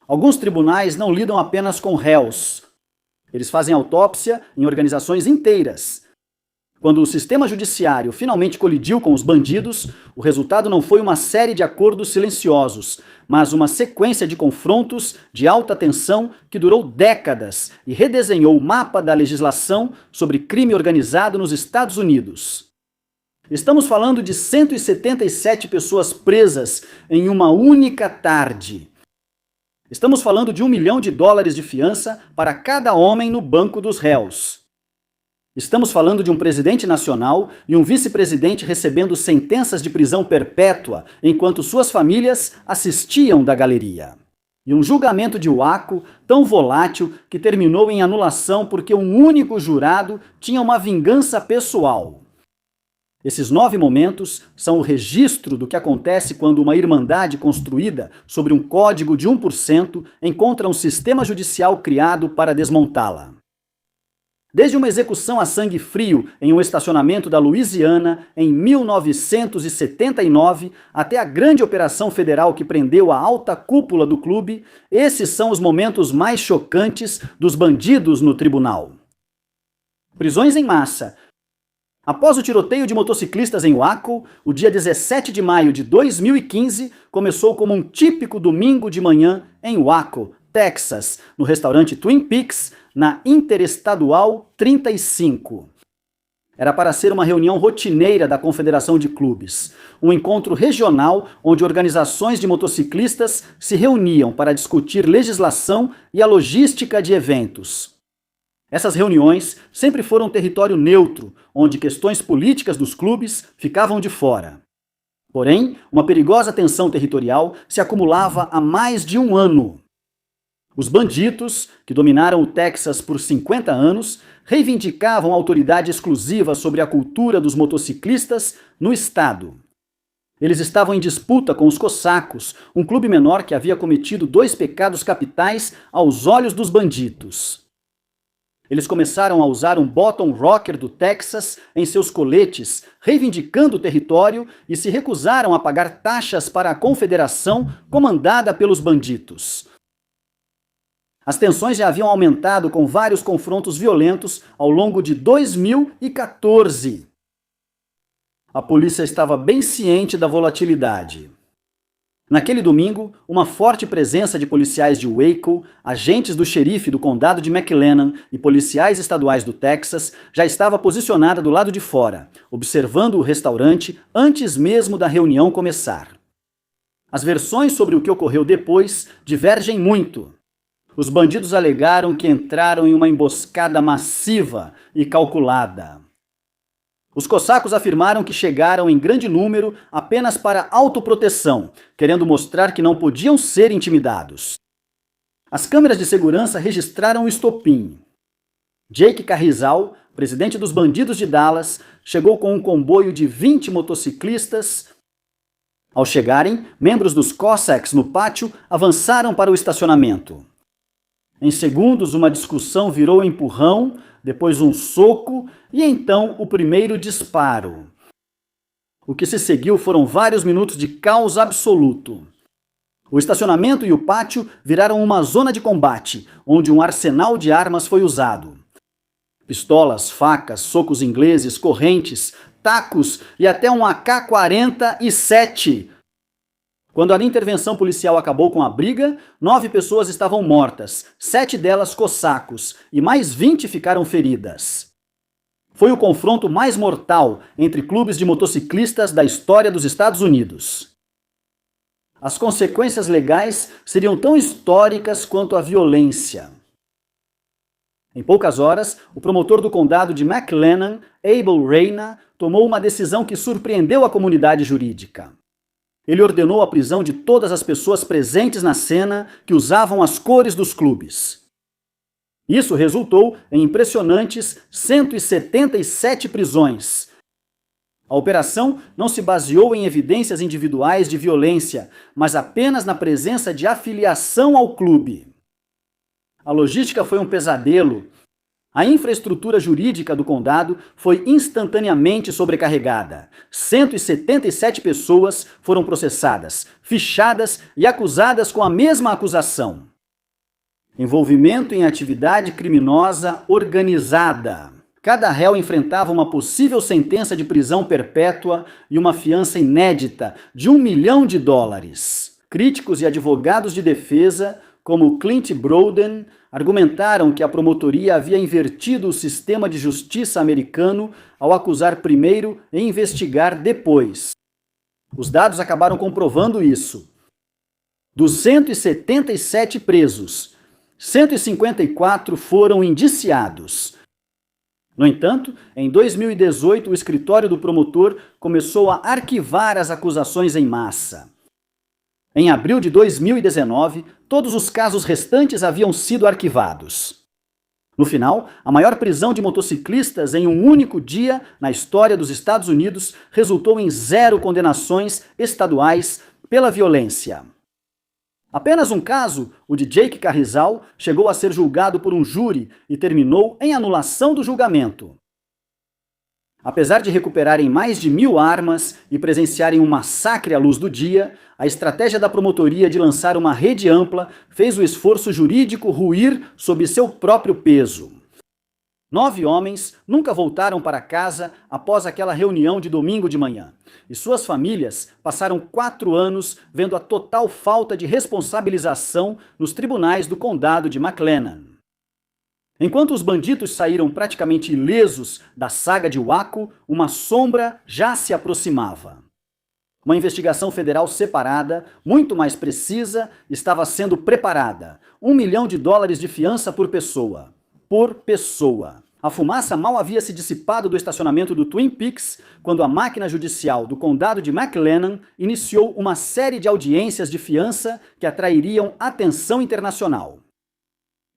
Alguns tribunais não lidam apenas com réus. Eles fazem autópsia em organizações inteiras. Quando o sistema judiciário finalmente colidiu com os bandidos, o resultado não foi uma série de acordos silenciosos, mas uma sequência de confrontos de alta tensão que durou décadas e redesenhou o mapa da legislação sobre crime organizado nos Estados Unidos. Estamos falando de 177 pessoas presas em uma única tarde. Estamos falando de $1 milhão de fiança para cada homem no banco dos réus. Estamos falando de um presidente nacional e um vice-presidente recebendo sentenças de prisão perpétua enquanto suas famílias assistiam da galeria. E um julgamento de Waco tão volátil que terminou em anulação porque um único jurado tinha uma vingança pessoal. Esses 9 momentos são o registro do que acontece quando uma irmandade construída sobre um código de 1% encontra um sistema judicial criado para desmontá-la. Desde uma execução a sangue frio em um estacionamento da Louisiana em 1979 até a grande operação federal que prendeu a alta cúpula do clube, esses são os momentos mais chocantes dos bandidos no tribunal. Prisões em massa. Após o tiroteio de motociclistas em Waco, o dia 17 de maio de 2015 começou como um típico domingo de manhã em Waco, Texas, no restaurante Twin Peaks, na Interestadual 35. Era para ser uma reunião rotineira da Confederação de Clubes, um encontro regional onde organizações de motociclistas se reuniam para discutir legislação e a logística de eventos. Essas reuniões sempre foram território neutro, onde questões políticas dos clubes ficavam de fora. Porém, uma perigosa tensão territorial se acumulava há mais de um ano. Os bandidos, que dominaram o Texas por 50 anos, reivindicavam autoridade exclusiva sobre a cultura dos motociclistas no estado. Eles estavam em disputa com os cossacos, um clube menor que havia cometido 2 pecados capitais aos olhos dos bandidos. Eles começaram a usar um bottom rocker do Texas em seus coletes, reivindicando o território e se recusaram a pagar taxas para a confederação comandada pelos bandidos. As tensões já haviam aumentado com vários confrontos violentos ao longo de 2014. A polícia estava bem ciente da volatilidade. Naquele domingo, uma forte presença de policiais de Waco, agentes do xerife do condado de McLennan e policiais estaduais do Texas já estava posicionada do lado de fora, observando o restaurante antes mesmo da reunião começar. As versões sobre o que ocorreu depois divergem muito. Os bandidos alegaram que entraram em uma emboscada massiva e calculada. Os cossacos afirmaram que chegaram em grande número apenas para autoproteção, querendo mostrar que não podiam ser intimidados. As câmeras de segurança registraram o estopim. Jake Carrizal, presidente dos bandidos de Dallas, chegou com um comboio de 20 motociclistas. Ao chegarem, membros dos Cossacks no pátio avançaram para o estacionamento. Em segundos, uma discussão virou empurrão, depois um soco e então o primeiro disparo. O que se seguiu foram vários minutos de caos absoluto. O estacionamento e o pátio viraram uma zona de combate, onde um arsenal de armas foi usado. Pistolas, facas, socos ingleses, correntes, tacos e até um AK-47. Quando a intervenção policial acabou com a briga, 9 pessoas estavam mortas, 7 delas cossacos, e mais 20 ficaram feridas. Foi o confronto mais mortal entre clubes de motociclistas da história dos Estados Unidos. As consequências legais seriam tão históricas quanto a violência. Em poucas horas, o promotor do condado de McLennan, Abel Reyna, tomou uma decisão que surpreendeu a comunidade jurídica. Ele ordenou a prisão de todas as pessoas presentes na cena que usavam as cores dos clubes. Isso resultou em impressionantes 177 prisões. A operação não se baseou em evidências individuais de violência, mas apenas na presença de afiliação ao clube. A logística foi um pesadelo. A infraestrutura jurídica do condado foi instantaneamente sobrecarregada. 177 pessoas foram processadas, fichadas e acusadas com a mesma acusação. Envolvimento em atividade criminosa organizada. Cada réu enfrentava uma possível sentença de prisão perpétua e uma fiança inédita de US$ 1 milhão. Críticos e advogados de defesa, como Clint Broden, argumentaram que a promotoria havia invertido o sistema de justiça americano ao acusar primeiro e investigar depois. Os dados acabaram comprovando isso. Dos 177 presos, 154 foram indiciados. No entanto, em 2018, o escritório do promotor começou a arquivar as acusações em massa. Em abril de 2019, todos os casos restantes haviam sido arquivados. No final, a maior prisão de motociclistas em um único dia na história dos Estados Unidos resultou em 0 condenações estaduais pela violência. Apenas um caso, o de Jake Carrizal, chegou a ser julgado por um júri e terminou em anulação do julgamento. Apesar de recuperarem mais de 1.000 armas e presenciarem um massacre à luz do dia, a estratégia da promotoria de lançar uma rede ampla fez o esforço jurídico ruir sob seu próprio peso. 9 homens nunca voltaram para casa após aquela reunião de domingo de manhã, e suas famílias passaram 4 anos vendo a total falta de responsabilização nos tribunais do condado de McLennan. Enquanto os bandidos saíram praticamente ilesos da saga de Waco, uma sombra já se aproximava. Uma investigação federal separada, muito mais precisa, estava sendo preparada. US$ 1 milhão de fiança por pessoa. Por pessoa. A fumaça mal havia se dissipado do estacionamento do Twin Peaks quando a máquina judicial do condado de McLennan iniciou uma série de audiências de fiança que atrairiam atenção internacional.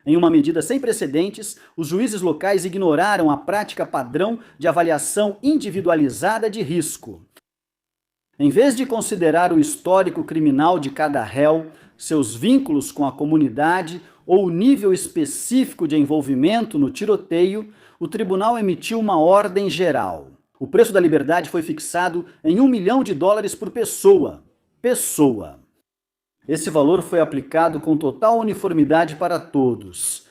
Em uma medida sem precedentes, os juízes locais ignoraram a prática padrão de avaliação individualizada de risco. Em vez de considerar o histórico criminal de cada réu, seus vínculos com a comunidade ou o nível específico de envolvimento no tiroteio, o tribunal emitiu uma ordem geral. O preço da liberdade foi fixado em US$ 1 milhão por pessoa. Pessoa. Esse valor foi aplicado com total uniformidade para todos.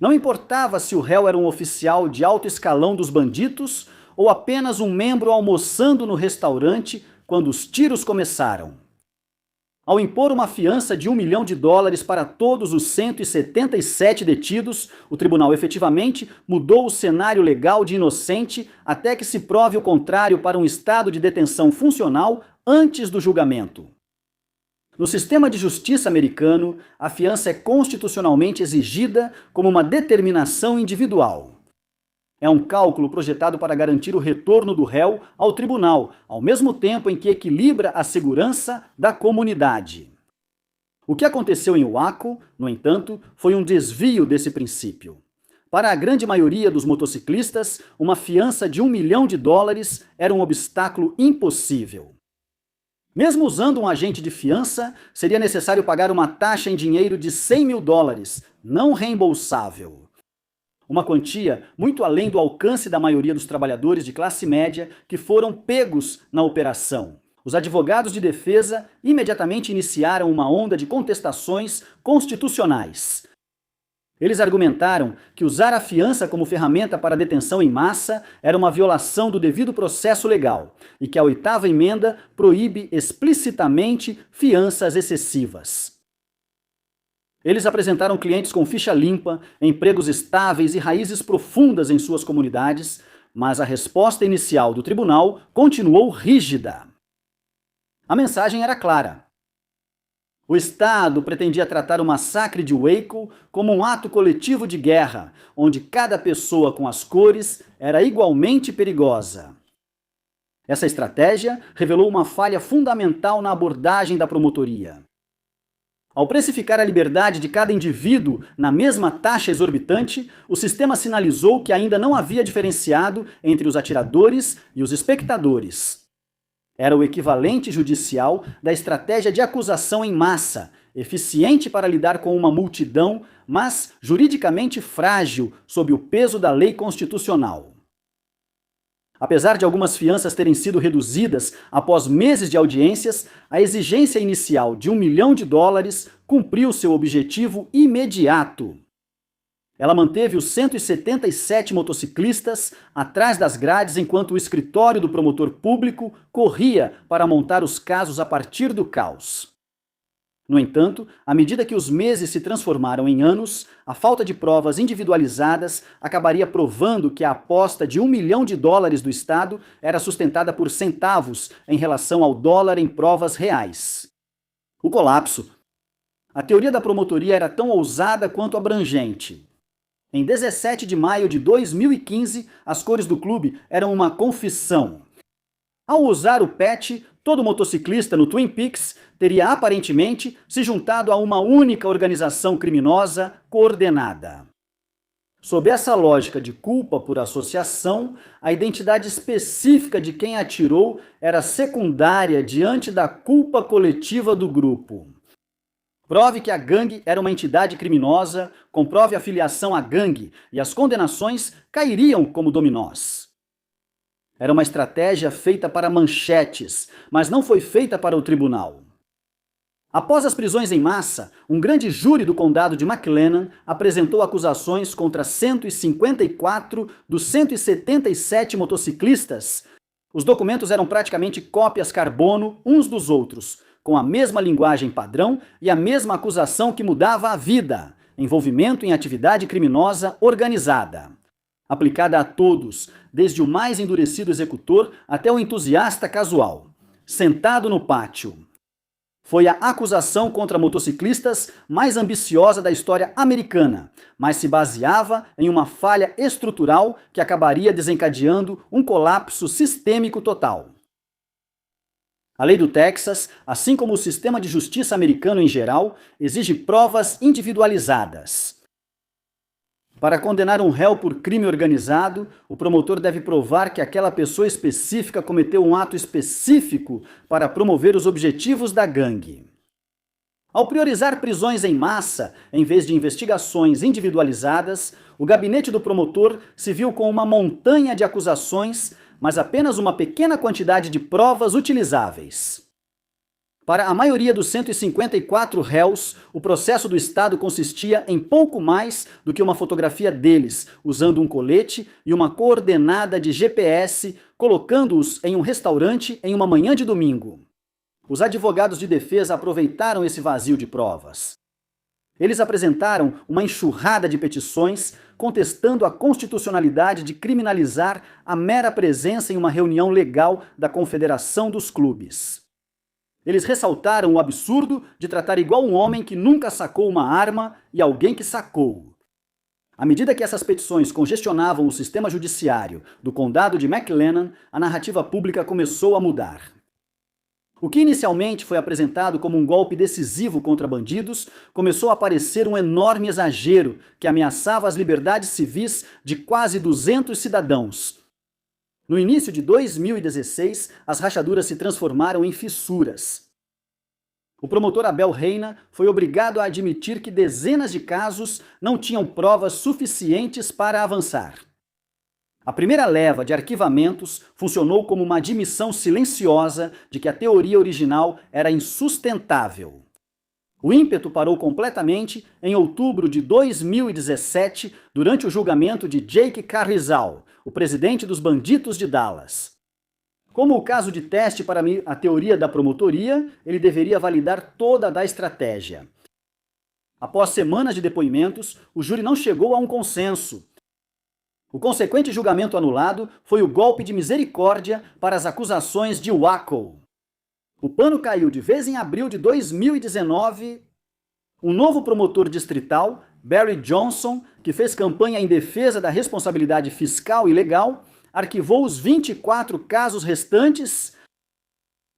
Não importava se o réu era um oficial de alto escalão dos bandidos ou apenas um membro almoçando no restaurante quando os tiros começaram. Ao impor uma fiança de US$ 1 milhão para todos os 177 detidos, o tribunal efetivamente mudou o cenário legal de inocente até que se prove o contrário para um estado de detenção funcional antes do julgamento. No sistema de justiça americano, a fiança é constitucionalmente exigida como uma determinação individual. É um cálculo projetado para garantir o retorno do réu ao tribunal, ao mesmo tempo em que equilibra a segurança da comunidade. O que aconteceu em Waco, no entanto, foi um desvio desse princípio. Para a grande maioria dos motociclistas, uma fiança de US$ 1 milhão era um obstáculo impossível. Mesmo usando um agente de fiança, seria necessário pagar uma taxa em dinheiro de US$ 100 mil, não reembolsável. Uma quantia muito além do alcance da maioria dos trabalhadores de classe média que foram pegos na operação. Os advogados de defesa imediatamente iniciaram uma onda de contestações constitucionais. Eles argumentaram que usar a fiança como ferramenta para detenção em massa era uma violação do devido processo legal e que a 8ª emenda proíbe explicitamente fianças excessivas. Eles apresentaram clientes com ficha limpa, empregos estáveis e raízes profundas em suas comunidades, mas a resposta inicial do tribunal continuou rígida. A mensagem era clara. O Estado pretendia tratar o massacre de Waco como um ato coletivo de guerra, onde cada pessoa com as cores era igualmente perigosa. Essa estratégia revelou uma falha fundamental na abordagem da promotoria. Ao precificar a liberdade de cada indivíduo na mesma taxa exorbitante, o sistema sinalizou que ainda não havia diferenciado entre os atiradores e os espectadores. Era o equivalente judicial da estratégia de acusação em massa, eficiente para lidar com uma multidão, mas juridicamente frágil sob o peso da lei constitucional. Apesar de algumas fianças terem sido reduzidas após meses de audiências, a exigência inicial de $1 milhão cumpriu seu objetivo imediato. Ela manteve os 177 motociclistas atrás das grades enquanto o escritório do promotor público corria para montar os casos a partir do caos. No entanto, à medida que os meses se transformaram em anos, a falta de provas individualizadas acabaria provando que a aposta de $1 milhão do Estado era sustentada por centavos em relação ao dólar em provas reais. O colapso. A teoria da promotoria era tão ousada quanto abrangente. Em 17 de maio de 2015, as cores do clube eram uma confissão. Ao usar o patch, todo motociclista no Twin Peaks teria aparentemente se juntado a uma única organização criminosa coordenada. Sob essa lógica de culpa por associação, a identidade específica de quem atirou era secundária diante da culpa coletiva do grupo. Prove que a gangue era uma entidade criminosa, comprove a filiação à gangue e as condenações cairiam como dominós. Era uma estratégia feita para manchetes, mas não foi feita para o tribunal. Após as prisões em massa, um grande júri do condado de McLennan apresentou acusações contra 154 dos 177 motociclistas. Os documentos eram praticamente cópias carbono uns dos outros, com a mesma linguagem padrão e a mesma acusação que mudava a vida: envolvimento em atividade criminosa organizada. Aplicada a todos, desde o mais endurecido executor até o entusiasta casual. Sentado no pátio. Foi a acusação contra motociclistas mais ambiciosa da história americana, mas se baseava em uma falha estrutural que acabaria desencadeando um colapso sistêmico total. A lei do Texas, assim como o sistema de justiça americano em geral, exige provas individualizadas. Para condenar um réu por crime organizado, o promotor deve provar que aquela pessoa específica cometeu um ato específico para promover os objetivos da gangue. Ao priorizar prisões em massa, em vez de investigações individualizadas, o gabinete do promotor se viu com uma montanha de acusações, mas apenas uma pequena quantidade de provas utilizáveis. Para a maioria dos 154 réus, o processo do Estado consistia em pouco mais do que uma fotografia deles, usando um colete e uma coordenada de GPS, colocando-os em um restaurante em uma manhã de domingo. Os advogados de defesa aproveitaram esse vazio de provas. Eles apresentaram uma enxurrada de petições contestando a constitucionalidade de criminalizar a mera presença em uma reunião legal da Confederação dos Clubes. Eles ressaltaram o absurdo de tratar igual um homem que nunca sacou uma arma e alguém que sacou. À medida que essas petições congestionavam o sistema judiciário do condado de McLennan, a narrativa pública começou a mudar. O que inicialmente foi apresentado como um golpe decisivo contra bandidos, começou a parecer um enorme exagero que ameaçava as liberdades civis de quase 200 cidadãos. No início de 2016, as rachaduras se transformaram em fissuras. O promotor Abel Reina foi obrigado a admitir que dezenas de casos não tinham provas suficientes para avançar. A primeira leva de arquivamentos funcionou como uma admissão silenciosa de que a teoria original era insustentável. O ímpeto parou completamente em outubro de 2017, durante o julgamento de Jake Carrizal, o presidente dos Bandidos de Dallas. Como o caso de teste para a teoria da promotoria, ele deveria validar toda a estratégia. Após semanas de depoimentos, o júri não chegou a um consenso. O consequente julgamento anulado foi o golpe de misericórdia para as acusações de Waco. O pano caiu de vez em abril de 2019. Um novo promotor distrital, Barry Johnson, que fez campanha em defesa da responsabilidade fiscal e legal, arquivou os 24 casos restantes.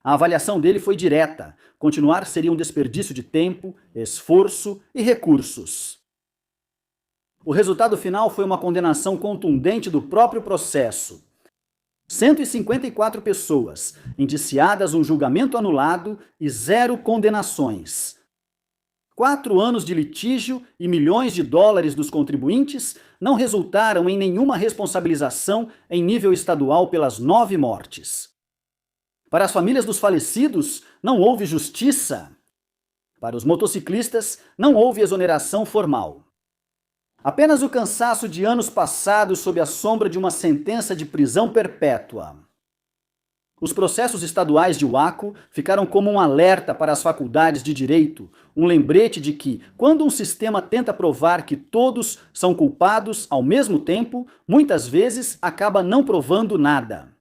A avaliação dele foi direta. Continuar seria um desperdício de tempo, esforço e recursos. O resultado final foi uma condenação contundente do próprio processo. 154 pessoas, indiciadas um julgamento anulado e 0 condenações. 4 anos de litígio e milhões de dólares dos contribuintes não resultaram em nenhuma responsabilização em nível estadual pelas 9 mortes. Para as famílias dos falecidos, não houve justiça. Para os motociclistas, não houve exoneração formal. Apenas o cansaço de anos passados sob a sombra de uma sentença de prisão perpétua. Os processos estaduais de Waco ficaram como um alerta para as faculdades de direito, um lembrete de que, quando um sistema tenta provar que todos são culpados ao mesmo tempo, muitas vezes acaba não provando nada.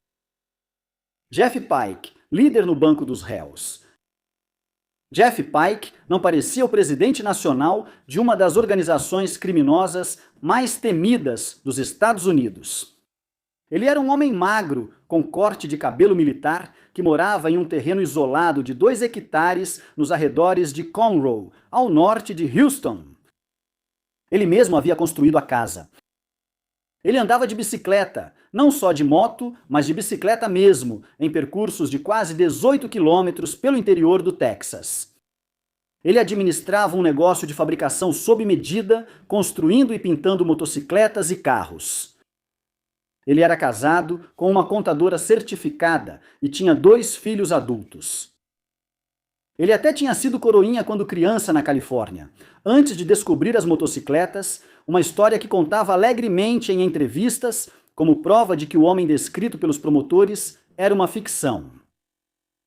Jeff Pike, líder no banco dos réus. Jeff Pike não parecia o presidente nacional de uma das organizações criminosas mais temidas dos Estados Unidos. Ele era um homem magro, com corte de cabelo militar, que morava em um terreno isolado de 2 hectares nos arredores de Conroe, ao norte de Houston. Ele mesmo havia construído a casa. Ele andava de bicicleta, não só de moto, mas de bicicleta mesmo, em percursos de quase 18 quilômetros pelo interior do Texas. Ele administrava um negócio de fabricação sob medida, construindo e pintando motocicletas e carros. Ele era casado com uma contadora certificada e tinha 2 filhos adultos. Ele até tinha sido coroinha quando criança na Califórnia, antes de descobrir as motocicletas, uma história que contava alegremente em entrevistas como prova de que o homem descrito pelos promotores era uma ficção.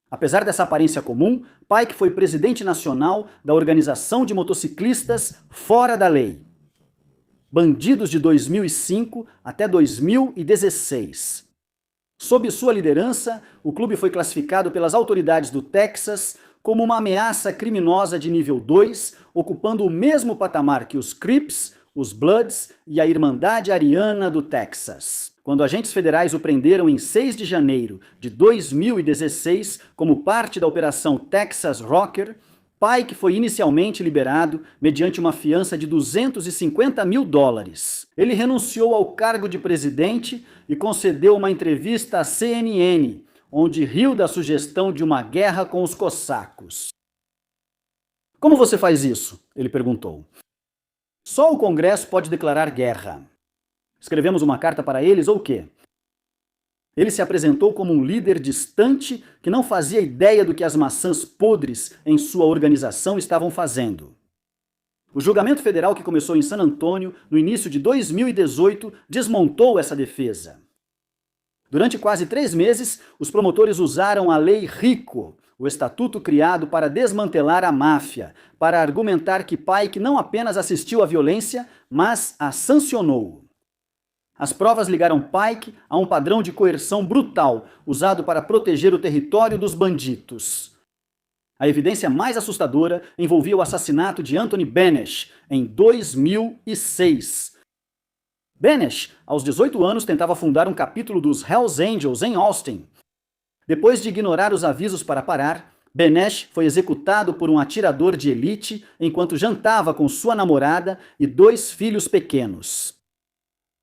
Apesar dessa aparência comum, Pike foi presidente nacional da Organização de Motociclistas Fora da Lei. Bandidos de 2005 até 2016. Sob sua liderança, o clube foi classificado pelas autoridades do Texas como uma ameaça criminosa de nível 2, ocupando o mesmo patamar que os Crips, os Bloods e a Irmandade Ariana do Texas. Quando agentes federais o prenderam em 6 de janeiro de 2016 como parte da Operação Texas Rocker, Pike foi inicialmente liberado mediante uma fiança de $250 mil. Ele renunciou ao cargo de presidente e concedeu uma entrevista à CNN, onde riu da sugestão de uma guerra com os cossacos. Como você faz isso? Ele perguntou. Só o Congresso pode declarar guerra. Escrevemos uma carta para eles ou o quê? Ele se apresentou como um líder distante que não fazia ideia do que as maçãs podres em sua organização estavam fazendo. O julgamento federal que começou em San Antônio no início de 2018 desmontou essa defesa. Durante quase 3 meses, os promotores usaram a Lei RICO, o estatuto criado para desmantelar a máfia, para argumentar que Pike não apenas assistiu à violência, mas a sancionou. As provas ligaram Pike a um padrão de coerção brutal usado para proteger o território dos bandidos. A evidência mais assustadora envolvia o assassinato de Anthony Benesch em 2006. Benesch, aos 18 anos, tentava fundar um capítulo dos Hells Angels em Austin. Depois de ignorar os avisos para parar, Benesch foi executado por um atirador de elite enquanto jantava com sua namorada e 2 filhos pequenos.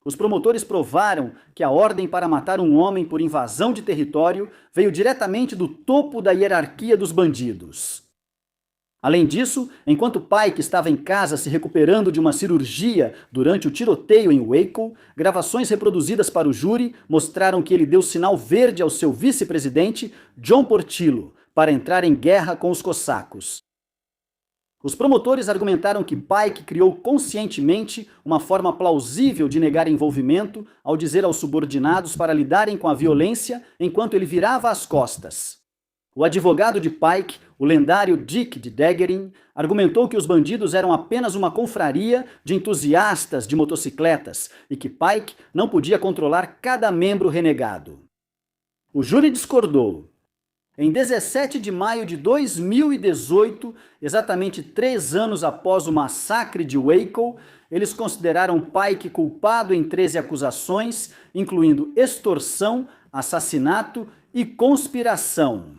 Os promotores provaram que a ordem para matar um homem por invasão de território veio diretamente do topo da hierarquia dos bandidos. Além disso, enquanto Pike estava em casa se recuperando de uma cirurgia durante o tiroteio em Waco, gravações reproduzidas para o júri mostraram que ele deu sinal verde ao seu vice-presidente, John Portillo, para entrar em guerra com os cossacos. Os promotores argumentaram que Pike criou conscientemente uma forma plausível de negar envolvimento ao dizer aos subordinados para lidarem com a violência enquanto ele virava as costas. O advogado de Pike, o lendário Dick de Daggering, argumentou que os bandidos eram apenas uma confraria de entusiastas de motocicletas e que Pike não podia controlar cada membro renegado. O júri discordou. Em 17 de maio de 2018, exatamente 3 anos após o massacre de Waco, eles consideraram Pike culpado em 13 acusações, incluindo extorsão, assassinato e conspiração.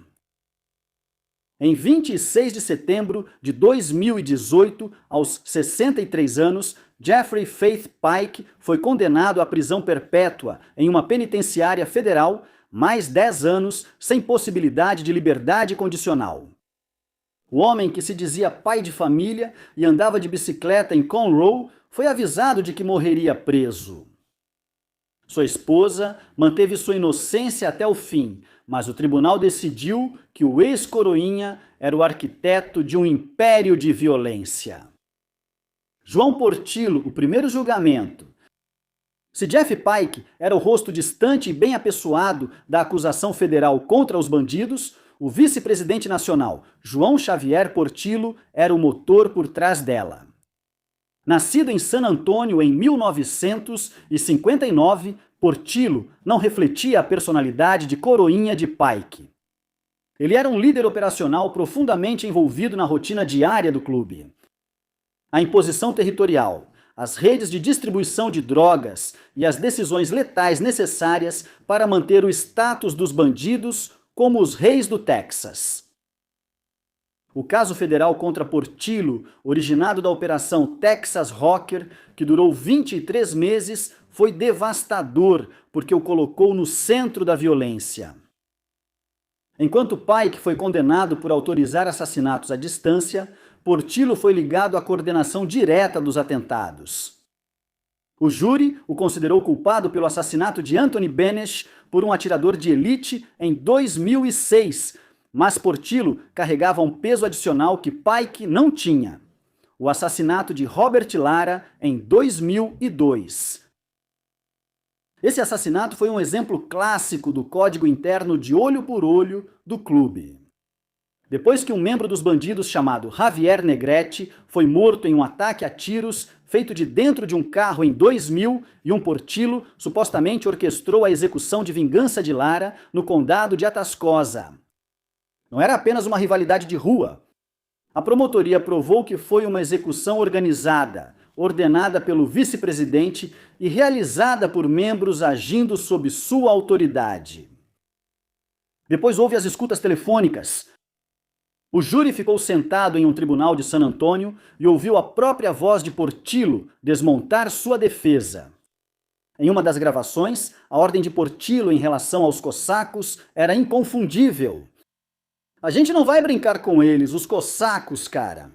Em 26 de setembro de 2018, aos 63 anos, Jeffrey Faith Pike foi condenado à prisão perpétua em uma penitenciária federal, mais 10 anos sem possibilidade de liberdade condicional. O homem, que se dizia pai de família e andava de bicicleta em Conroe, foi avisado de que morreria preso. Sua esposa manteve sua inocência até o fim, mas o tribunal decidiu que o ex-coroinha era o arquiteto de um império de violência. João Portillo, o primeiro julgamento. Se Jeff Pike era o rosto distante e bem apessoado da acusação federal contra os bandidos, o vice-presidente nacional, João Xavier Portillo, era o motor por trás dela. Nascido em San Antônio em 1959, Portillo não refletia a personalidade de coroinha de Pike. Ele era um líder operacional profundamente envolvido na rotina diária do clube. A imposição territorial, as redes de distribuição de drogas e as decisões letais necessárias para manter o status dos bandidos como os reis do Texas. O caso federal contra Portillo, originado da Operação Texas Rocker, que durou 23 meses, foi devastador porque o colocou no centro da violência. Enquanto Pike foi condenado por autorizar assassinatos à distância, Portillo foi ligado à coordenação direta dos atentados. O júri o considerou culpado pelo assassinato de Anthony Benesch por um atirador de elite em 2006, mas Portillo carregava um peso adicional que Pike não tinha: o assassinato de Robert Lara em 2002. Esse assassinato foi um exemplo clássico do código interno de olho por olho do clube. Depois que um membro dos bandidos chamado Javier Negrete foi morto em um ataque a tiros feito de dentro de um carro em 2000 e um Portillo supostamente orquestrou a execução de vingança de Lara no condado de Atascosa. Não era apenas uma rivalidade de rua. A promotoria provou que foi uma execução organizada, ordenada pelo vice-presidente e realizada por membros agindo sob sua autoridade. Depois houve as escutas telefônicas. O júri ficou sentado em um tribunal de San Antônio e ouviu a própria voz de Portillo desmontar sua defesa. Em uma das gravações, a ordem de Portillo em relação aos cossacos era inconfundível. A gente não vai brincar com eles, os cossacos, cara.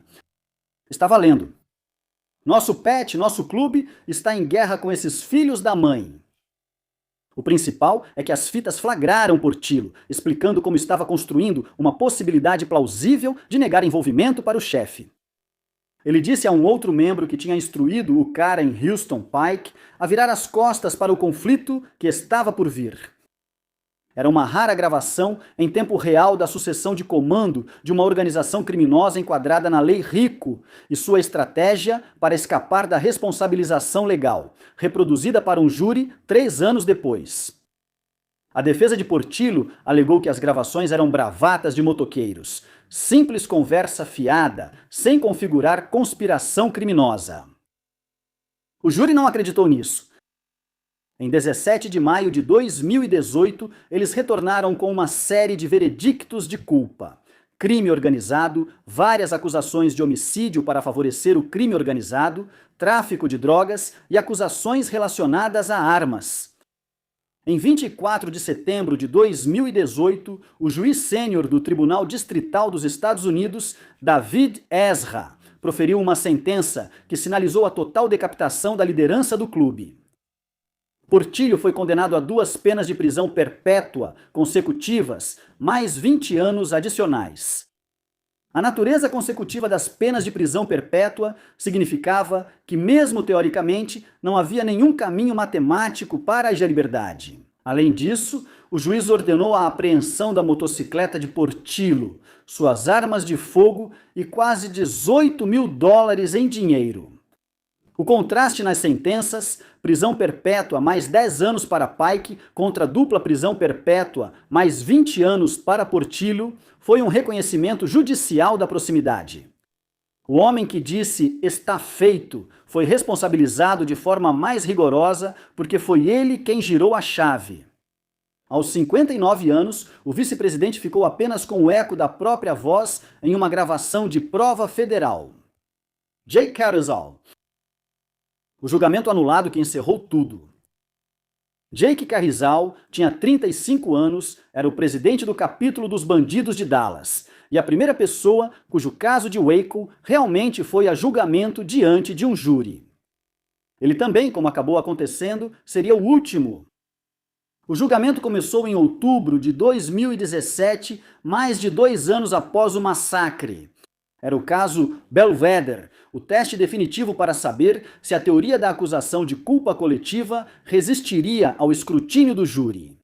Está valendo. Nosso pet, nosso clube, está em guerra com esses filhos da mãe. O principal é que as fitas flagraram Portillo, explicando como estava construindo uma possibilidade plausível de negar envolvimento para o chefe. Ele disse a um outro membro que tinha instruído o cara em Houston Pike a virar as costas para o conflito que estava por vir. Era uma rara gravação em tempo real da sucessão de comando de uma organização criminosa enquadrada na Lei Rico e sua estratégia para escapar da responsabilização legal, reproduzida para um júri 3 anos depois. A defesa de Portillo alegou que as gravações eram bravatas de motoqueiros, simples conversa fiada, sem configurar conspiração criminosa. O júri não acreditou nisso. Em 17 de maio de 2018, eles retornaram com uma série de veredictos de culpa. Crime organizado, várias acusações de homicídio para favorecer o crime organizado, tráfico de drogas e acusações relacionadas a armas. Em 24 de setembro de 2018, o juiz sênior do Tribunal Distrital dos Estados Unidos, David Ezra, proferiu uma sentença que sinalizou a total decapitação da liderança do clube. Portillo foi condenado a 2 penas de prisão perpétua consecutivas, mais 20 anos adicionais. A natureza consecutiva das penas de prisão perpétua significava que, mesmo teoricamente, não havia nenhum caminho matemático para a liberdade. Além disso, o juiz ordenou a apreensão da motocicleta de Portillo, suas armas de fogo e quase $18 mil em dinheiro. O contraste nas sentenças, prisão perpétua mais 10 anos para Pike contra dupla prisão perpétua mais 20 anos para Portillo, foi um reconhecimento judicial da proximidade. O homem que disse "está feito" foi responsabilizado de forma mais rigorosa porque foi ele quem girou a chave. Aos 59 anos, o vice-presidente ficou apenas com o eco da própria voz em uma gravação de prova federal. Jay Carrizal. O julgamento anulado que encerrou tudo. Jake Carrizal tinha 35 anos, era o presidente do capítulo dos bandidos de Dallas. e a primeira pessoa cujo caso de Waco realmente foi a julgamento diante de um júri. Ele também, como acabou acontecendo, seria o último. O julgamento começou em outubro de 2017, mais de 2 anos após o massacre. Era o caso Bellwether, o teste definitivo para saber se a teoria da acusação de culpa coletiva resistiria ao escrutínio do júri.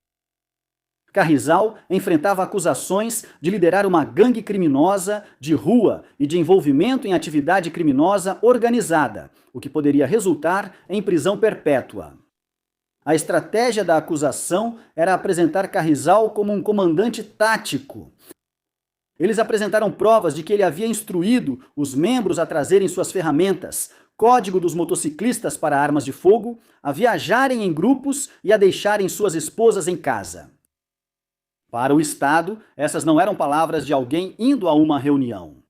Carrizal enfrentava acusações de liderar uma gangue criminosa de rua e de envolvimento em atividade criminosa organizada, o que poderia resultar em prisão perpétua. A estratégia da acusação era apresentar Carrizal como um comandante tático. Eles apresentaram provas de que ele havia instruído os membros a trazerem suas ferramentas, código dos motociclistas para armas de fogo, a viajarem em grupos e a deixarem suas esposas em casa. Para o Estado, essas não eram palavras de alguém indo a uma reunião.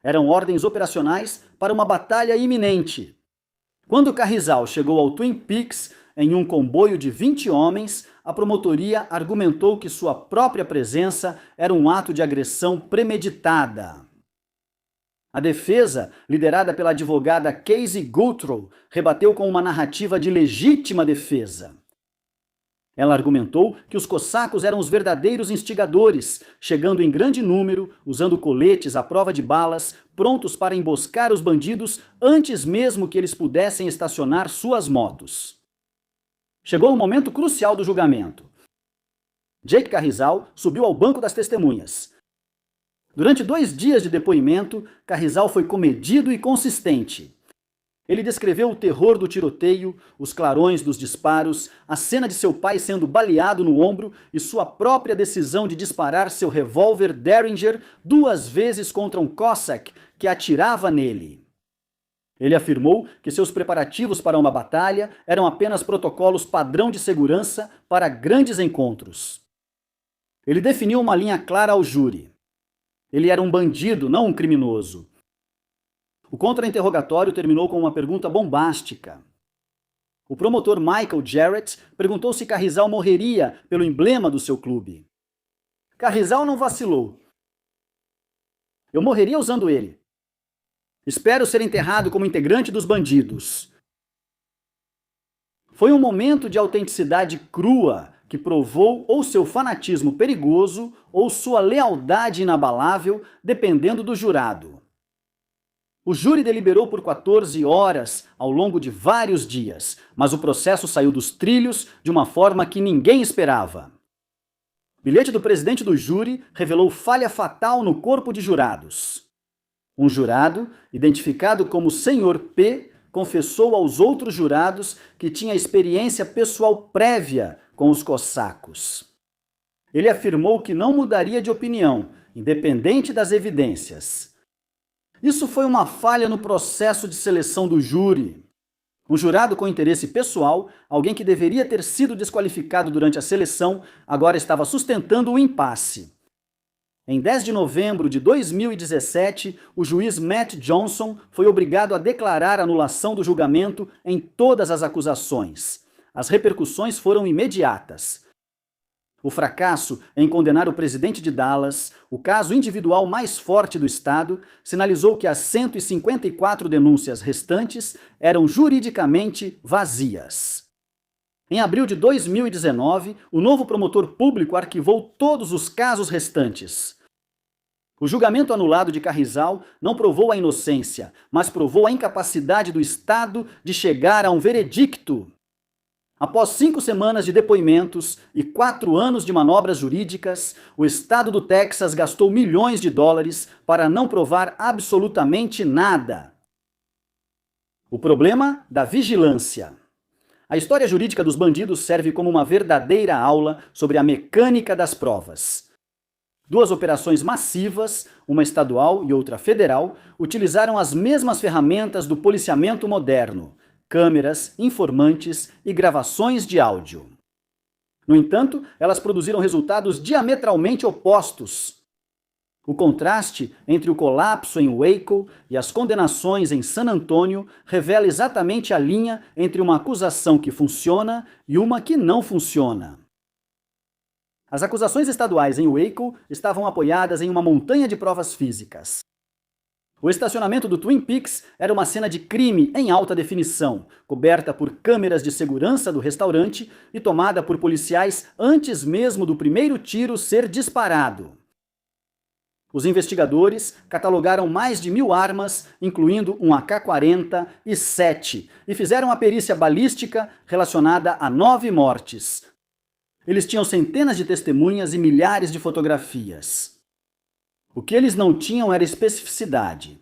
Eram ordens operacionais para uma batalha iminente. Quando Carrizal chegou ao Twin Peaks, em um comboio de 20 homens, a promotoria argumentou que sua própria presença era um ato de agressão premeditada. A defesa, liderada pela advogada Casey Guthrow, rebateu com uma narrativa de legítima defesa. Ela argumentou que os cossacos eram os verdadeiros instigadores, chegando em grande número, usando coletes à prova de balas, prontos para emboscar os bandidos antes mesmo que eles pudessem estacionar suas motos. Chegou o momento crucial do julgamento. Jake Carrizal subiu ao banco das testemunhas. Durante 2 dias de depoimento, Carrizal foi comedido e consistente. Ele descreveu o terror do tiroteio, os clarões dos disparos, a cena de seu pai sendo baleado no ombro e sua própria decisão de disparar seu revólver Derringer 2 vezes contra um Cossack que atirava nele. Ele afirmou que seus preparativos para uma batalha eram apenas protocolos padrão de segurança para grandes encontros. Ele definiu uma linha clara ao júri. Ele era um bandido, não um criminoso. O contra-interrogatório terminou com uma pergunta bombástica. O promotor Michael Jarrett perguntou se Carrizal morreria pelo emblema do seu clube. Carrizal não vacilou. Eu morreria usando ele. Espero ser enterrado como integrante dos bandidos. Foi um momento de autenticidade crua que provou ou seu fanatismo perigoso ou sua lealdade inabalável, dependendo do jurado. O júri deliberou por 14 horas ao longo de vários dias, mas o processo saiu dos trilhos de uma forma que ninguém esperava. O bilhete do presidente do júri revelou falha fatal no corpo de jurados. Um jurado, identificado como Sr. P, confessou aos outros jurados que tinha experiência pessoal prévia com os cossacos. Ele afirmou que não mudaria de opinião, independente das evidências. Isso foi uma falha no processo de seleção do júri. Um jurado com interesse pessoal, alguém que deveria ter sido desqualificado durante a seleção, agora estava sustentando o impasse. Em 10 de novembro de 2017, o juiz Matt Johnson foi obrigado a declarar anulação do julgamento em todas as acusações. As repercussões foram imediatas. O fracasso em condenar o presidente de Dallas, o caso individual mais forte do estado, sinalizou que as 154 denúncias restantes eram juridicamente vazias. Em abril de 2019, o novo promotor público arquivou todos os casos restantes. O julgamento anulado de Carrizal não provou a inocência, mas provou a incapacidade do Estado de chegar a um veredicto. Após 5 semanas de depoimentos e 4 anos de manobras jurídicas, o Estado do Texas gastou milhões de dólares para não provar absolutamente nada. O problema da vigilância. A história jurídica dos bandidos serve como uma verdadeira aula sobre a mecânica das provas. 2 operações massivas, uma estadual e outra federal, utilizaram as mesmas ferramentas do policiamento moderno: câmeras, informantes e gravações de áudio. No entanto, elas produziram resultados diametralmente opostos. O contraste entre o colapso em Waco e as condenações em San Antônio revela exatamente a linha entre uma acusação que funciona e uma que não funciona. As acusações estaduais em Waco estavam apoiadas em uma montanha de provas físicas. O estacionamento do Twin Peaks era uma cena de crime em alta definição, coberta por câmeras de segurança do restaurante e tomada por policiais antes mesmo do primeiro tiro ser disparado. Os investigadores catalogaram mais de 1.000 armas, incluindo um AK-40 e 7, e fizeram a perícia balística relacionada a 9 mortes. Eles tinham centenas de testemunhas e milhares de fotografias. O que eles não tinham era especificidade.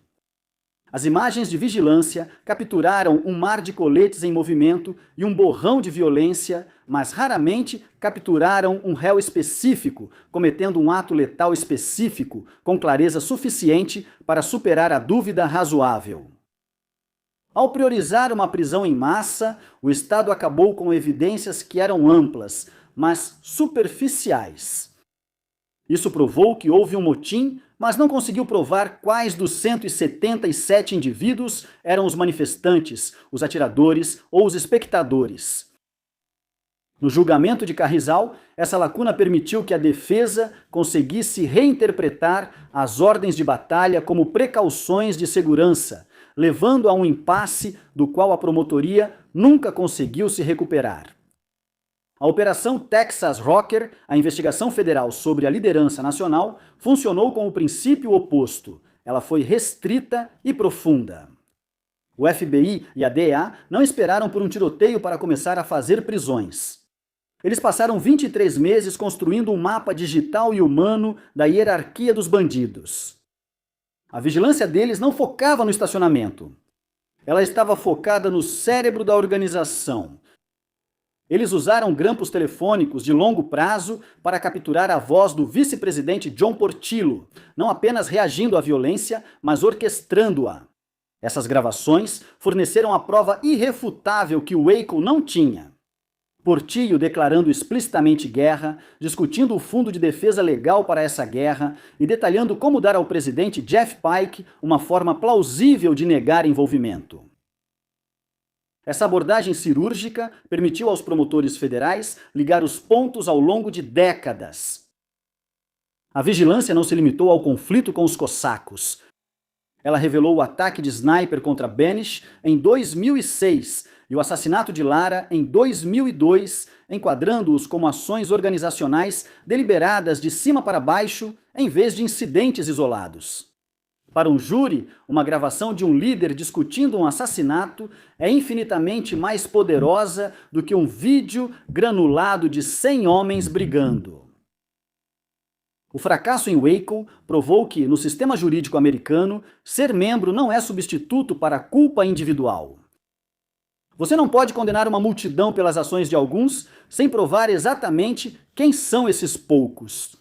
As imagens de vigilância capturaram um mar de coletes em movimento e um borrão de violência, mas raramente capturaram um réu específico, cometendo um ato letal específico, com clareza suficiente para superar a dúvida razoável. Ao priorizar uma prisão em massa, o Estado acabou com evidências que eram amplas, mas superficiais. Isso provou que houve um motim, mas não conseguiu provar quais dos 177 indivíduos eram os manifestantes, os atiradores ou os espectadores. No julgamento de Carrizal, essa lacuna permitiu que a defesa conseguisse reinterpretar as ordens de batalha como precauções de segurança, levando a um impasse do qual a promotoria nunca conseguiu se recuperar. A Operação Texas Rocker, a investigação federal sobre a liderança nacional, funcionou com o princípio oposto. Ela foi restrita e profunda. O FBI e a DEA não esperaram por um tiroteio para começar a fazer prisões. Eles passaram 23 meses construindo um mapa digital e humano da hierarquia dos bandidos. A vigilância deles não focava no estacionamento. Ela estava focada no cérebro da organização. Eles usaram grampos telefônicos de longo prazo para capturar a voz do vice-presidente John Portillo, não apenas reagindo à violência, mas orquestrando-a. Essas gravações forneceram a prova irrefutável que Waco não tinha. Portillo declarando explicitamente guerra, discutindo o fundo de defesa legal para essa guerra e detalhando como dar ao presidente Jeff Pike uma forma plausível de negar envolvimento. Essa abordagem cirúrgica permitiu aos promotores federais ligar os pontos ao longo de décadas. A vigilância não se limitou ao conflito com os cossacos. Ela revelou o ataque de sniper contra Benish em 2006 e o assassinato de Lara em 2002, enquadrando-os como ações organizacionais deliberadas de cima para baixo em vez de incidentes isolados. Para um júri, uma gravação de um líder discutindo um assassinato é infinitamente mais poderosa do que um vídeo granulado de 100 homens brigando. O fracasso em Waco provou que, no sistema jurídico americano, ser membro não é substituto para a culpa individual. Você não pode condenar uma multidão pelas ações de alguns sem provar exatamente quem são esses poucos.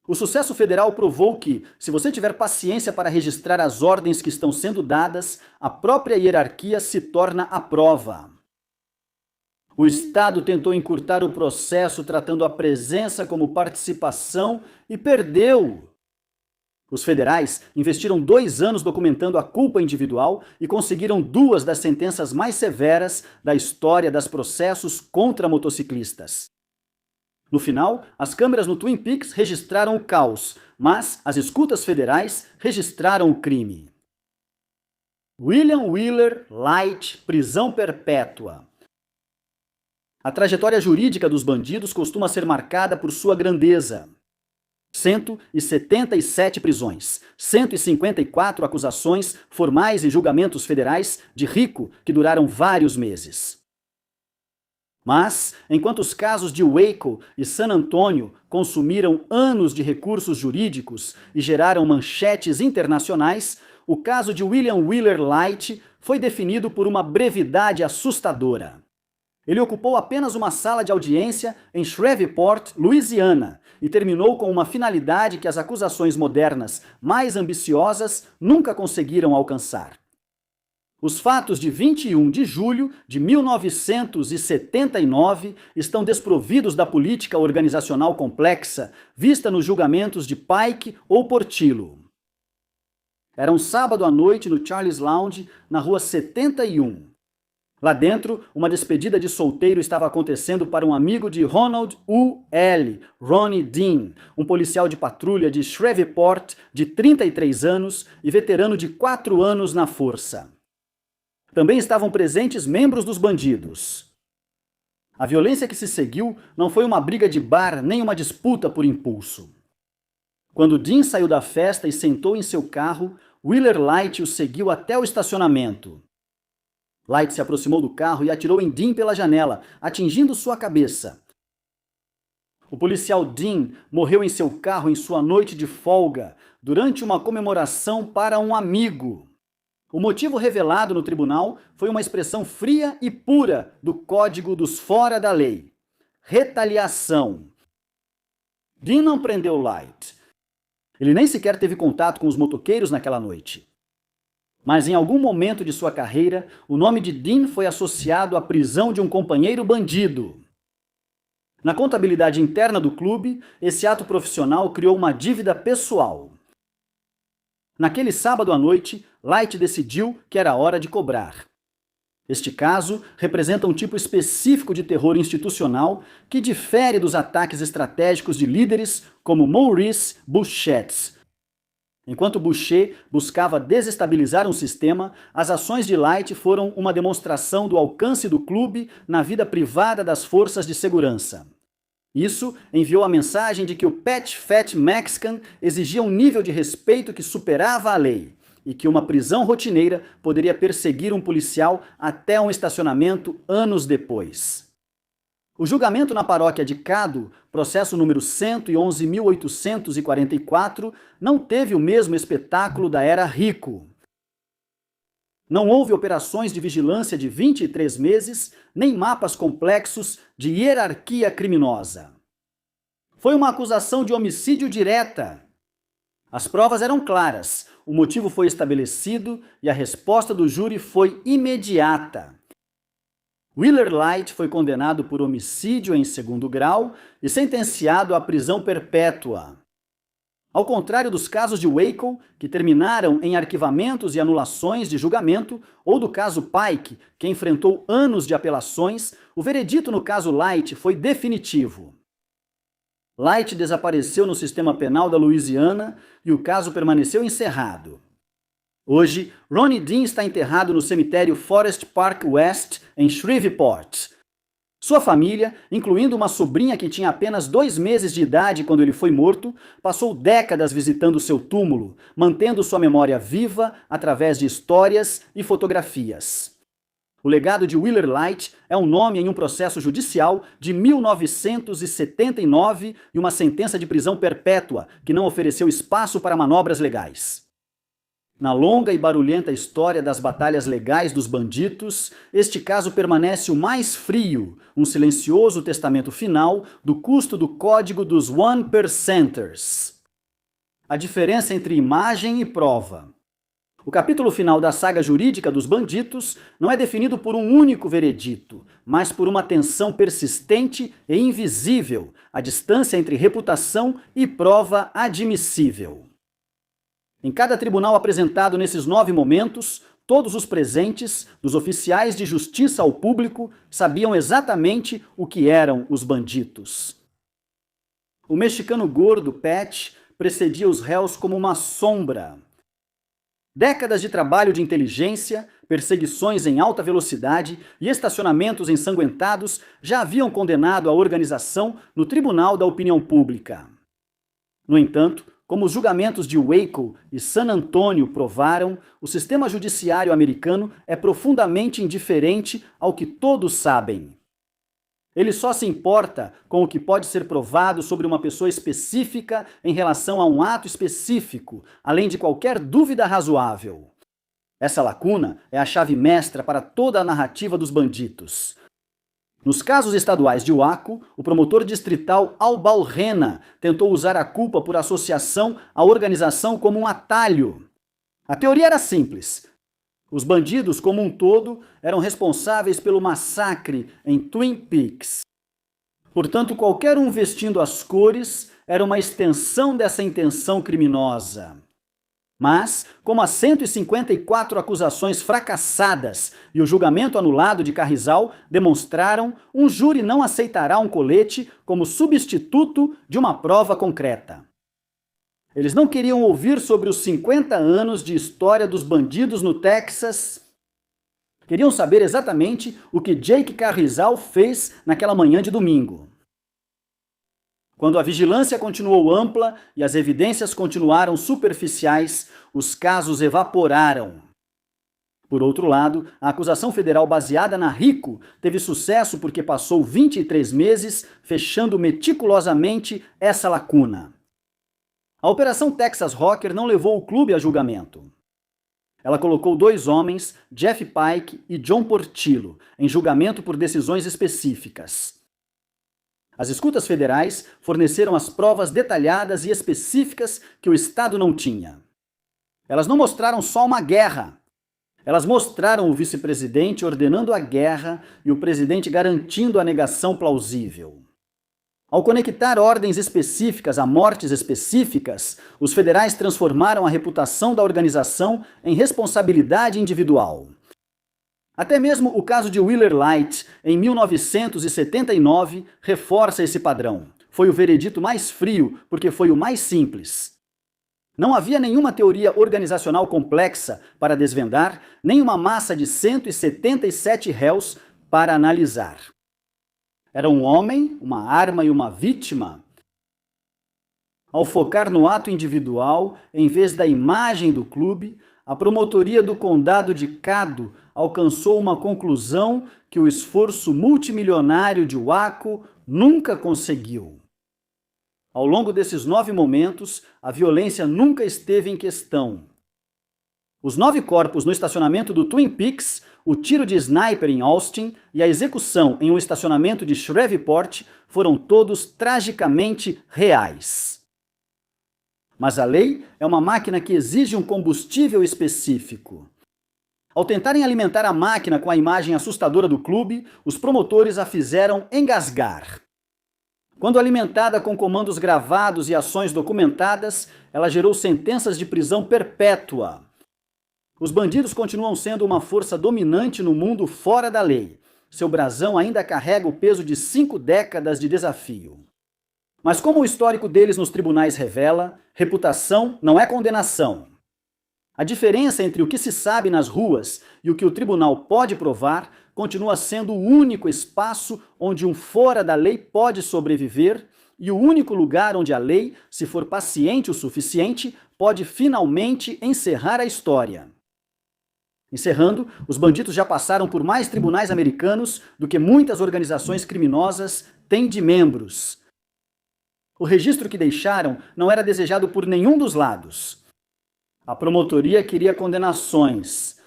O sucesso federal provou que, se você tiver paciência para registrar as ordens que estão sendo dadas, a própria hierarquia se torna a prova. O Estado tentou encurtar o processo tratando a presença como participação e perdeu. Os federais investiram 2 anos documentando a culpa individual e conseguiram 2 das sentenças mais severas da história dos processos contra motociclistas. No final, as câmeras no Twin Peaks registraram o caos, mas as escutas federais registraram o crime. William Wheeler Light, prisão perpétua. A trajetória jurídica dos bandidos costuma ser marcada por sua grandeza. 177 prisões, 154 acusações formais e julgamentos federais de Rico que duraram vários meses. Mas, enquanto os casos de Waco e San Antonio consumiram anos de recursos jurídicos e geraram manchetes internacionais, o caso de William Wheeler Light foi definido por uma brevidade assustadora. Ele ocupou apenas uma sala de audiência em Shreveport, Louisiana, e terminou com uma finalidade que as acusações modernas mais ambiciosas nunca conseguiram alcançar. Os fatos de 21 de julho de 1979 estão desprovidos da política organizacional complexa vista nos julgamentos de Pike ou Portillo. Era um sábado à noite no Charles Lounge, na rua 71. Lá dentro, uma despedida de solteiro estava acontecendo para um amigo de Ronald U. L., Ronnie Dean, um policial de patrulha de Shreveport de 33 anos e veterano de 4 anos na força. Também estavam presentes membros dos bandidos. A violência que se seguiu não foi uma briga de bar nem uma disputa por impulso. Quando Dean saiu da festa e sentou em seu carro, Wheeler Light o seguiu até o estacionamento. Light se aproximou do carro e atirou em Dean pela janela, atingindo sua cabeça. O policial Dean morreu em seu carro em sua noite de folga, durante uma comemoração para um amigo. O motivo revelado no tribunal foi uma expressão fria e pura do Código dos Fora da Lei: retaliação. Dean não prendeu Light. Ele nem sequer teve contato com os motoqueiros naquela noite. Mas em algum momento de sua carreira, o nome de Dean foi associado à prisão de um companheiro bandido. Na contabilidade interna do clube, esse ato profissional criou uma dívida pessoal. Naquele sábado à noite, Light decidiu que era hora de cobrar. Este caso representa um tipo específico de terror institucional que difere dos ataques estratégicos de líderes como Maurice Buchet. Enquanto Boucher buscava desestabilizar um sistema, as ações de Light foram uma demonstração do alcance do clube na vida privada das forças de segurança. Isso enviou a mensagem de que o Patch Fat Mexican exigia um nível de respeito que superava a lei e que uma prisão rotineira poderia perseguir um policial até um estacionamento anos depois. O julgamento na paróquia de Cado, processo número 111.844, não teve o mesmo espetáculo da era Rico. Não houve operações de vigilância de 23 meses, nem mapas complexos de hierarquia criminosa. Foi uma acusação de homicídio direta. As provas eram claras, o motivo foi estabelecido e a resposta do júri foi imediata. Wheeler Light foi condenado por homicídio em segundo grau e sentenciado à prisão perpétua. Ao contrário dos casos de Waco, que terminaram em arquivamentos e anulações de julgamento, ou do caso Pike, que enfrentou anos de apelações, o veredito no caso Light foi definitivo. Light desapareceu no sistema penal da Louisiana e o caso permaneceu encerrado. Hoje, Ronnie Dean está enterrado no cemitério Forest Park West, em Shreveport. Sua família, incluindo uma sobrinha que tinha apenas 2 meses de idade quando ele foi morto, passou décadas visitando seu túmulo, mantendo sua memória viva através de histórias e fotografias. O legado de Wheeler Light é um nome em um processo judicial de 1979 e uma sentença de prisão perpétua que não ofereceu espaço para manobras legais. Na longa e barulhenta história das batalhas legais dos bandidos, este caso permanece o mais frio, um silencioso testamento final do custo do código dos One Percenters. A diferença entre imagem e prova. O capítulo final da saga jurídica dos bandidos não é definido por um único veredito, mas por uma tensão persistente e invisível, a distância entre reputação e prova admissível. Em cada tribunal apresentado nesses 9 momentos, todos os presentes, dos oficiais de justiça ao público, sabiam exatamente o que eram os bandidos. O mexicano gordo, Patch, precedia os réus como uma sombra. Décadas de trabalho de inteligência, perseguições em alta velocidade e estacionamentos ensanguentados já haviam condenado a organização no Tribunal da Opinião Pública. No entanto, como os julgamentos de Waco e San Antonio provaram, o sistema judiciário americano é profundamente indiferente ao que todos sabem. Ele só se importa com o que pode ser provado sobre uma pessoa específica em relação a um ato específico, além de qualquer dúvida razoável. Essa lacuna é a chave mestra para toda a narrativa dos bandidos. Nos casos estaduais de Waco, o promotor distrital Al Balrena tentou usar a culpa por associação à organização como um atalho. A teoria era simples. Os bandidos, como um todo, eram responsáveis pelo massacre em Twin Peaks. Portanto, qualquer um vestindo as cores era uma extensão dessa intenção criminosa. Mas, como as 154 acusações fracassadas e o julgamento anulado de Carrizal demonstraram, um júri não aceitará um colete como substituto de uma prova concreta. Eles não queriam ouvir sobre os 50 anos de história dos bandidos no Texas. Queriam saber exatamente o que Jake Carrizal fez naquela manhã de domingo. Quando a vigilância continuou ampla e as evidências continuaram superficiais, os casos evaporaram. Por outro lado, a acusação federal baseada na RICO teve sucesso porque passou 23 meses fechando meticulosamente essa lacuna. A Operação Texas Rocker não levou o clube a julgamento. Ela colocou 2 homens, Jeff Pike e John Portillo, em julgamento por decisões específicas. As escutas federais forneceram as provas detalhadas e específicas que o Estado não tinha. Elas não mostraram só uma guerra. Elas mostraram o vice-presidente ordenando a guerra e o presidente garantindo a negação plausível. Ao conectar ordens específicas a mortes específicas, os federais transformaram a reputação da organização em responsabilidade individual. Até mesmo o caso de Wheeler Light, em 1979, reforça esse padrão. Foi o veredito mais frio, porque foi o mais simples. Não havia nenhuma teoria organizacional complexa para desvendar, nem uma massa de 177 réus para analisar. Era um homem, uma arma e uma vítima. Ao focar no ato individual, em vez da imagem do clube, a promotoria do condado de Caddo alcançou uma conclusão que o esforço multimilionário de Waco nunca conseguiu. Ao longo desses 9 momentos, a violência nunca esteve em questão. Os 9 corpos no estacionamento do Twin Peaks, o tiro de sniper em Austin e a execução em um estacionamento de Shreveport foram todos tragicamente reais. Mas a lei é uma máquina que exige um combustível específico. Ao tentarem alimentar a máquina com a imagem assustadora do clube, os promotores a fizeram engasgar. Quando alimentada com comandos gravados e ações documentadas, ela gerou sentenças de prisão perpétua. Os bandidos continuam sendo uma força dominante no mundo fora da lei. Seu brasão ainda carrega o peso de 5 décadas de desafio. Mas como o histórico deles nos tribunais revela, reputação não é condenação. A diferença entre o que se sabe nas ruas e o que o tribunal pode provar continua sendo o único espaço onde um fora da lei pode sobreviver e o único lugar onde a lei, se for paciente o suficiente, pode finalmente encerrar a história. Encerrando, os bandidos já passaram por mais tribunais americanos do que muitas organizações criminosas têm de membros. O registro que deixaram não era desejado por nenhum dos lados. A promotoria queria condenações.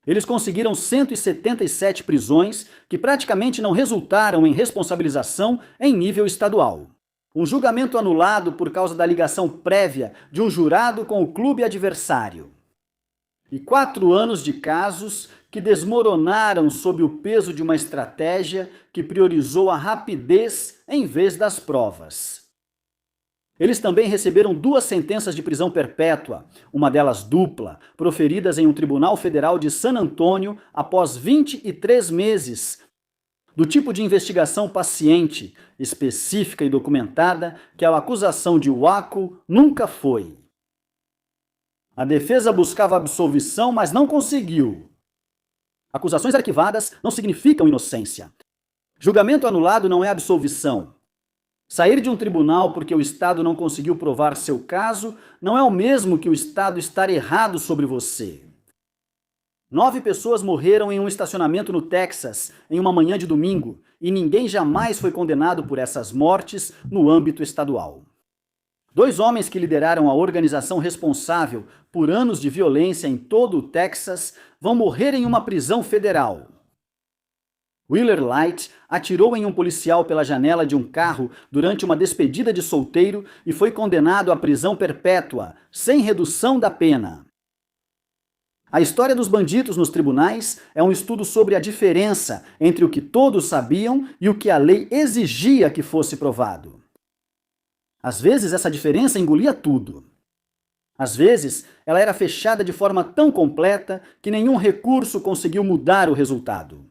Eles conseguiram 177 prisões que praticamente não resultaram em responsabilização em nível estadual. Um julgamento anulado por causa da ligação prévia de um jurado com o clube adversário. E 4 anos de casos que desmoronaram sob o peso de uma estratégia que priorizou a rapidez em vez das provas. Eles também receberam 2 sentenças de prisão perpétua, uma delas dupla, proferidas em um tribunal federal de San Antônio após 23 meses, do tipo de investigação paciente, específica e documentada que a acusação de Waco nunca foi. A defesa buscava absolvição, mas não conseguiu. Acusações arquivadas não significam inocência. Julgamento anulado não é absolvição. Sair de um tribunal porque o Estado não conseguiu provar seu caso não é o mesmo que o Estado estar errado sobre você. 9 pessoas morreram em um estacionamento no Texas em uma manhã de domingo e ninguém jamais foi condenado por essas mortes no âmbito estadual. 2 homens que lideraram a organização responsável por anos de violência em todo o Texas vão morrer em uma prisão federal. Wheeler Light atirou em um policial pela janela de um carro durante uma despedida de solteiro e foi condenado à prisão perpétua, sem redução da pena. A história dos bandidos nos tribunais é um estudo sobre a diferença entre o que todos sabiam e o que a lei exigia que fosse provado. Às vezes essa diferença engolia tudo. Às vezes, ela era fechada de forma tão completa que nenhum recurso conseguiu mudar o resultado.